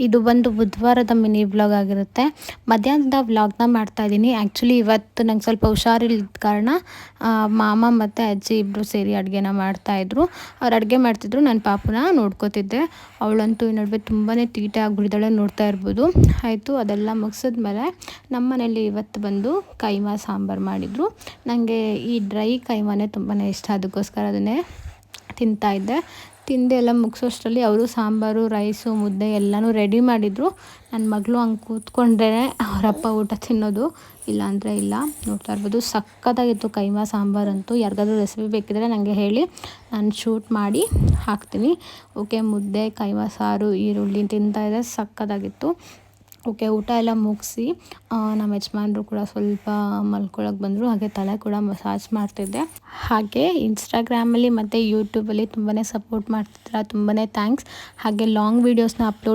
ಇದು ಒಂದು ಬುಧವಾರದ mini vlog ಆಗಿರುತ್ತೆ. ಮಧ್ಯಾಹ್ನದ ವ್ಲಾಗ್ನ ಮಾಡ್ತಾಯಿದ್ದೀನಿ. ಆ್ಯಕ್ಚುಲಿ ಇವತ್ತು ನಂಗೆ ಸ್ವಲ್ಪ ಹುಷಾರಿಲ್ಲದ ಕಾರಣ ಮಾಮ ಮತ್ತು ಅಜ್ಜಿ ಇಬ್ಬರು ಸೇರಿ ಅಡುಗೆನ ಮಾಡ್ತಾಯಿದ್ರು. ಅವ್ರು ಅಡುಗೆ ಮಾಡ್ತಿದ್ರು, ನಾನು ಪಾಪುನ ನೋಡ್ಕೋತಿದ್ದೆ. ಅವಳಂತೂ ಈ ನಡುವೆ ತುಂಬಾ ತೀಟೆ ಆಗಿಬಿಟ್ಟಿದ್ದಾಳೆ, ನೋಡ್ತಾ ಇರ್ಬೋದು. ಆಯಿತು, ಅದೆಲ್ಲ ಮುಗಿಸಿದ್ಮೇಲೆ ನಮ್ಮ ಮನೇಲಿ ಇವತ್ತು ಬಂದು ಕೈಮಾ ಸಾಂಬಾರು ಮಾಡಿದರು. ನನಗೆ ಈ ಡ್ರೈ ಕೈಮಾನೇ ತುಂಬಾ ಇಷ್ಟ, ಅದಕ್ಕೋಸ್ಕರ ಅದನ್ನೇ ತಿಂತಾಯಿದ್ದೆ. ತಿಂದೆ ಎಲ್ಲ ಮುಗಿಸೋಷ್ಟರಲ್ಲಿ ಅವರು ಸಾಂಬಾರು, ರೈಸು, ಮುದ್ದೆ ಎಲ್ಲನೂ ರೆಡಿ ಮಾಡಿದರು. ನನ್ನ ಮಗಳು ಹಂಗೆ ಕೂತ್ಕೊಂಡ್ರೆ ಅವರಪ್ಪ ಊಟ ತಿನ್ನೋದು, ಇಲ್ಲಾಂದರೆ ಇಲ್ಲ. ನೋಡ್ತಾ ಇರ್ಬೋದು, ಸಕ್ಕತ್ತಾಗಿತ್ತು ಕೈಮಾ ಸಾಂಬಾರಂತೂ. ಯಾರಿಗಾದ್ರೂ ರೆಸಿಪಿ ಬೇಕಿದ್ದರೆ ನನಗೆ ಹೇಳಿ, ನಾನು ಶೂಟ್ ಮಾಡಿ ಹಾಕ್ತೀನಿ. ಓಕೆ, ಮುದ್ದೆ, ಕೈಮಾ ಸಾರು, ಈರುಳ್ಳಿ ತಿಂತಾಯಿದ್ದೆ, ಸಕ್ಕತ್ತಾಗಿತ್ತು. ಓಕೆ, ಊಟ ಎಲ್ಲ ಮುಗಿಸಿ ನಮ್ಮ ಯಜಮಾನ್ರು ಕೂಡ ಸ್ವಲ್ಪ ಮಲ್ಕೊಳಕ್ಕೆ ಬಂದರು. ಹಾಗೆ ತಲೆ ಕೂಡ ಮಸಾಜ್ ಮಾಡ್ತಿದ್ದೆ. ಹಾಗೆ ಇನ್ಸ್ಟಾಗ್ರಾಮಲ್ಲಿ ಮತ್ತು ಯೂಟ್ಯೂಬಲ್ಲಿ ತುಂಬಾ ಸಪೋರ್ಟ್ ಮಾಡ್ತಿದ್ದೀರಾ, ತುಂಬಾ ಥ್ಯಾಂಕ್ಸ್. ಹಾಗೆ ಲಾಂಗ್ ವೀಡಿಯೋಸ್ನ ಅಪ್ಲೋಡ್